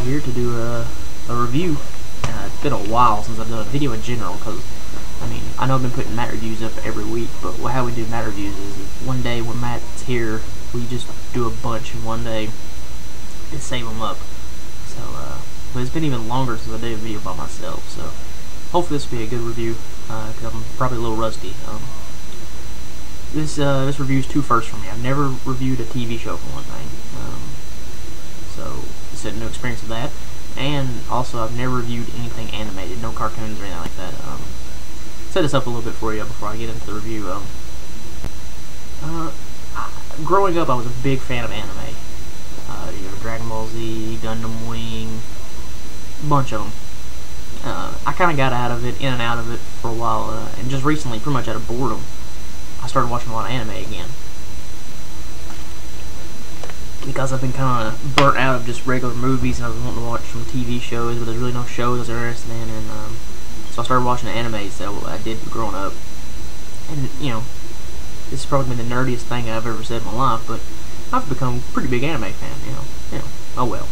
here to do a review. It's been a while since I've done a video in general, because I mean, I know I've been putting Matt reviews up every week, but how we do Matt reviews is one day when Matt's here, we just do a bunch in one day and save them up. So, but it's been even longer since I did a video by myself, so hopefully this will be a good review, because I'm probably a little rusty. This review is two firsts for me. I've never reviewed a TV show for one thing, so it's a new experience of that. And also, I've never reviewed anything animated, no cartoons or anything like that. Set this up a little bit for you before I get into the review. Growing up, I was a big fan of anime. You know, Dragon Ball Z, Gundam Wing, a bunch of them. I kind of got out of it, in and out of it for a while, and just recently, pretty much out of boredom, I started watching a lot of anime again. Because I've been kind of burnt out of just regular movies, and I was wanting to watch some TV shows, but there's really no shows I was interested in, and so I started watching the animes that I did growing up. And, you know, this has probably been the nerdiest thing I've ever said in my life, but I've become a pretty big anime fan, you know, oh well.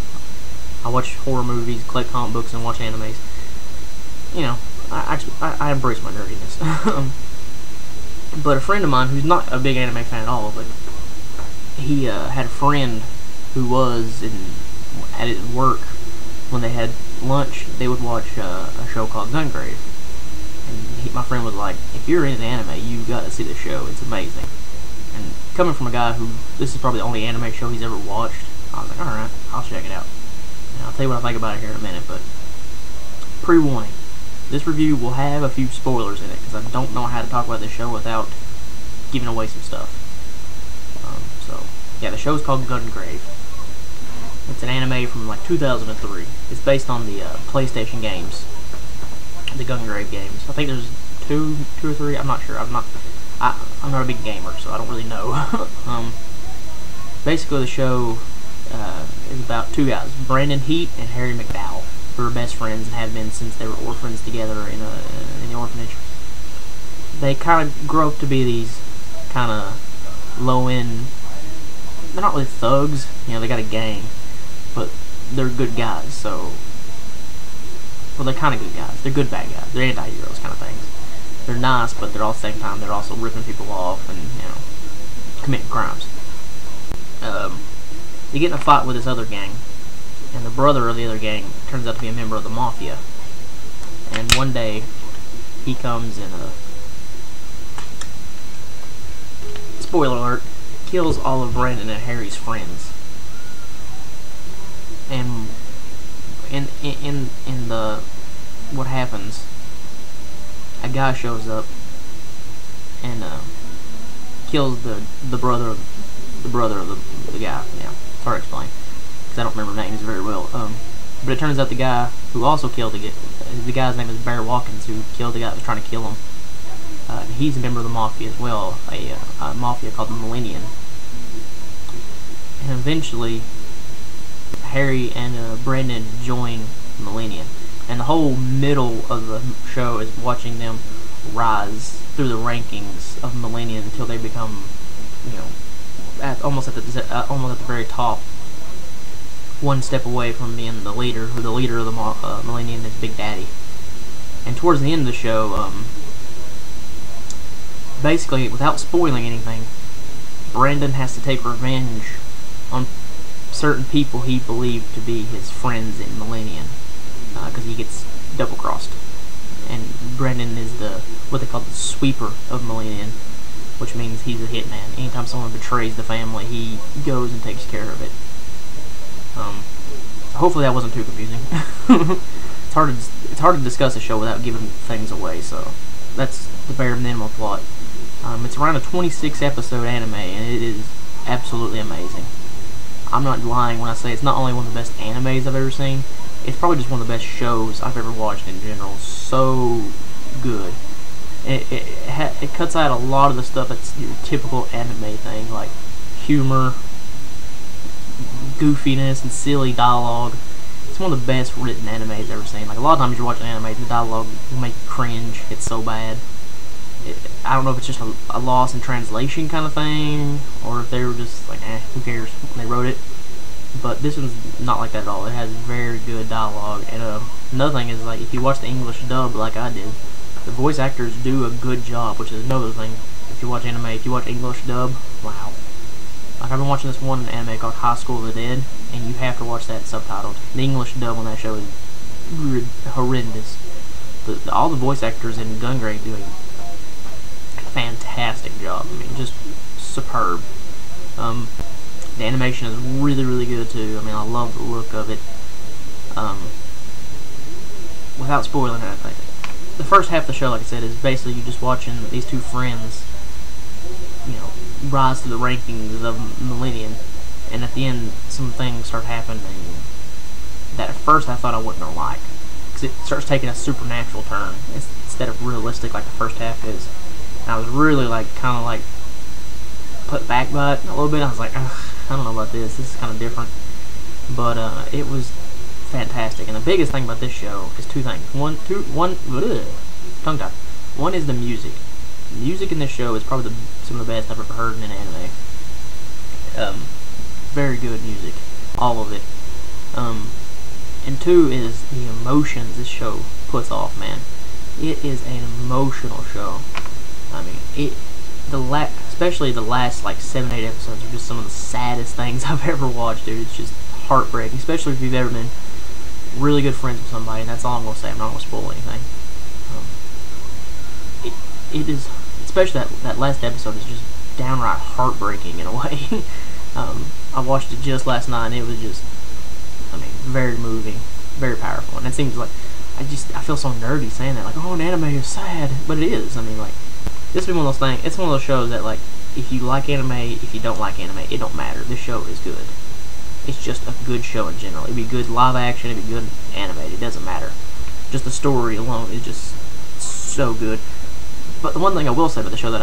I watch horror movies, collect comic books, and watch animes. You know, I embrace my nerdiness. But a friend of mine who's not a big anime fan at all, but he had a friend who was at his work. When they had lunch, they would watch a show called Gungrave. And my friend was like, if you're into anime, you got to see the show. It's amazing. And coming from a guy who, this is probably the only anime show he's ever watched, I was like, alright, I'll check it out. And I'll tell you what I think about it here in a minute, but pre-warning. This review will have a few spoilers in it, because I don't know how to talk about this show without giving away some stuff. So, yeah, the show is called Gungrave. It's an anime from like 2003. It's based on the PlayStation games, the Gungrave games. I think there's two or three. I'm not sure. I'm not a big gamer, so I don't really know. Basically, the show is about two guys, Brandon Heat and Harry McDowell, who are best friends and have been since they were orphans together in the orphanage. They kind of grow up to be these kind of low-end. They're not really thugs. You know, they got a gang, but they're good guys. So, well, they're kind of good guys. They're good bad guys. They're anti-heroes kind of things. They're nice, but they're all at the same time they're also ripping people off and, you know, committing crimes. They get in a fight with this other gang, and the brother of the other gang turns out to be a member of the mafia. And one day, he comes and, spoiler alert, kills all of Brandon and Harry's friends. And in the what happens, a guy shows up and kills the brother of the guy. Yeah, it's hard to explain because I don't remember names very well. But it turns out the guy who also killed the guy's name is Bear Watkins, who killed the guy that was trying to kill him. He's a member of the mafia as well, a mafia called the Millennium. And eventually, Harry and Brandon join Millennium. And the whole middle of the show is watching them rise through the rankings of Millennium until they become, you know, almost at the very top, one step away from being the leader, who the leader of the Millennium is Big Daddy. And towards the end of the show, basically, without spoiling anything, Brandon has to take revenge on certain people he believed to be his friends in Millennium, because he gets double-crossed. And Brandon is what they call the sweeper of Millennium, which means he's a hitman. Anytime someone betrays the family, he goes and takes care of it. Hopefully that wasn't too confusing. It's hard to discuss a show without giving things away, so that's the bare minimum plot. It's around a 26 episode anime, and it is absolutely amazing. I'm not lying when I say it's not only one of the best animes I've ever seen, it's probably just one of the best shows I've ever watched in general. So good. It cuts out a lot of the stuff that's your typical anime thing, like humor, goofiness, and silly dialogue. It's one of the best written animes I've ever seen. Like, a lot of times you're watching anime, the dialogue will make you cringe. It's so bad. I don't know if it's just a loss in translation kind of thing, or if they were just like, who cares when they wrote it. But this one's not like that at all. It has very good dialogue, and another thing is, like, if you watch the English dub like I did, the voice actors do a good job, which is another thing. If you watch anime, if you watch English dub, wow. Like, I've been watching this one anime called High School of the Dead, and you have to watch that subtitled. The English dub on that show is horrendous. All the voice actors in Gungrave do a fantastic job. I mean, just superb. The animation is really, really good too. I mean, I love the look of it. Without spoiling anything, the first half of the show, like I said, is basically you just watching these two friends, you know, rise to the rankings of Millennium, and at the end, some things start happening that at first I thought I wasn't gonna like, because it starts taking a supernatural turn instead of realistic like the first half is. And I was really like, kind of like, put back by it a little bit. I was like, ugh, I don't know about this. This is kind of different, but it was fantastic. And the biggest thing about this show is two things. Tongue tie. One is the music. The music in this show is probably some of the best I've ever heard in an anime. Very good music, all of it. And two is the emotions this show puts off. Man, it is an emotional show. I mean, especially the last like 7-8 episodes are just some of the saddest things I've ever watched, dude. It's just heartbreaking, especially if you've ever been really good friends with somebody. And that's all I'm gonna say. I'm not gonna spoil anything. It is, especially that last episode is just downright heartbreaking in a way. I watched it just last night, and it was just, I mean, very moving, very powerful. And it seems like I feel so nerdy saying that, like, oh, an anime is sad, but it is. I mean, like, this is one of those things. It's one of those shows that, like, if you like anime, if you don't like anime, it don't matter. This show is good. It's just a good show in general. It'd be good live action, it'd be good animated. It doesn't matter. Just the story alone is just so good. But the one thing I will say about the show that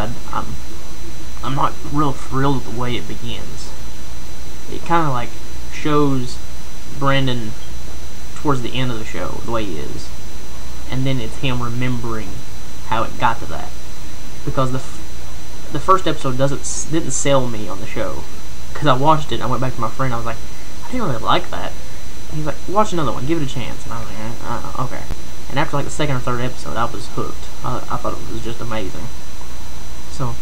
I'm not real thrilled with the way it begins. It kind of like shows Brandon towards the end of the show the way he is, and then it's him remembering how it got to that. Because the first episode didn't sell me on the show. Because I watched it, and I went back to my friend, I was like, I didn't really like that. And he's like, watch another one, give it a chance. And I was like, okay. And after like the second or third episode, I was hooked. I thought it was just amazing. So,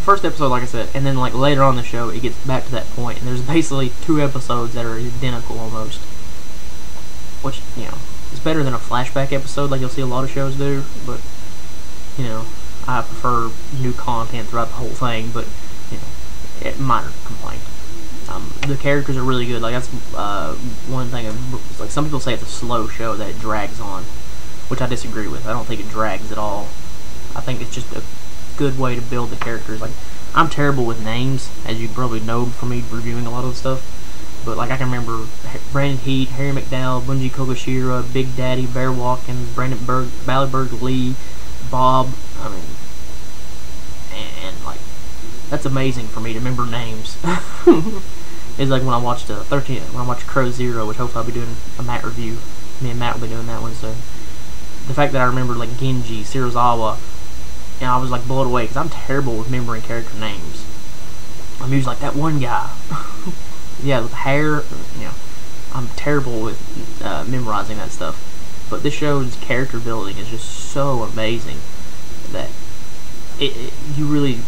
first episode, like I said, and then like later on in the show, it gets back to that point, and there's basically 2 episodes that are identical almost. Which, you know, is better than a flashback episode like you'll see a lot of shows do, but, you know, I prefer new content throughout the whole thing, but, you know, minor complaint. The characters are really good. Like, that's one thing. Like, some people say it's a slow show, that it drags on, which I disagree with. I don't think it drags at all. I think it's just a good way to build the characters. Like, I'm terrible with names, as you probably know from me reviewing a lot of the stuff. But, like, I can remember Brandon Heat, Harry McDowell, Bunji Kogoshira, Big Daddy, Bear Watkins, Brandon Ballyberg Lee, Bob. I mean, and like, that's amazing for me to remember names. It's like when I watched when I watched Crow Zero, which hopefully I'll be doing a Matt review. Me and Matt will be doing that one soon. The fact that I remember like Genji, Serizawa, and I was like blown away because I'm terrible with remembering character names. I'm usually like that one guy. Yeah, with hair, you know, I'm terrible with memorizing that stuff. But this show's character building is just so amazing that you really,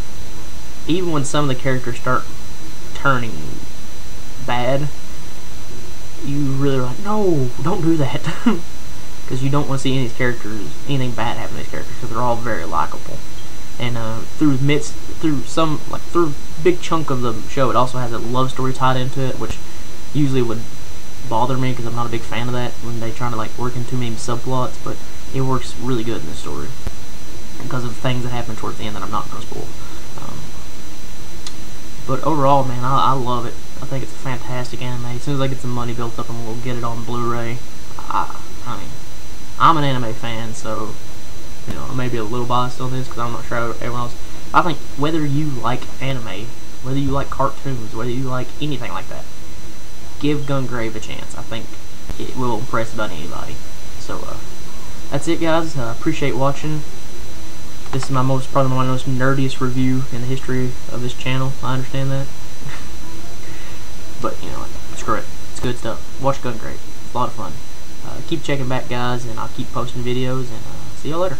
even when some of the characters start turning bad, you really are like, no, don't do that. Because you don't want to see any of these characters, anything bad happen to these characters, because they're all very likable. And through a big chunk of the show, it also has a love story tied into it, which usually would bother me because I'm not a big fan of that when they try to like work in too many subplots. But it works really good in this story because of things that happen towards the end that I'm not going to spoil. But overall, man, I love it. I think it's a fantastic anime. As soon as I get some money built up, I'm going to get it on Blu-ray. I mean, I'm an anime fan, so, you know, I may be a little biased on this because I'm not sure everyone else. I think whether you like anime, whether you like cartoons, whether you like anything like that, give Gungrave a chance. I think it will impress about anybody. So, that's it, guys. Appreciate watching. This is probably my most nerdiest review in the history of this channel. I understand that. But, you know, screw it. good stuff. Watch Gungrave. It's a lot of fun. Keep checking back, guys, and I'll keep posting videos, and see y'all later.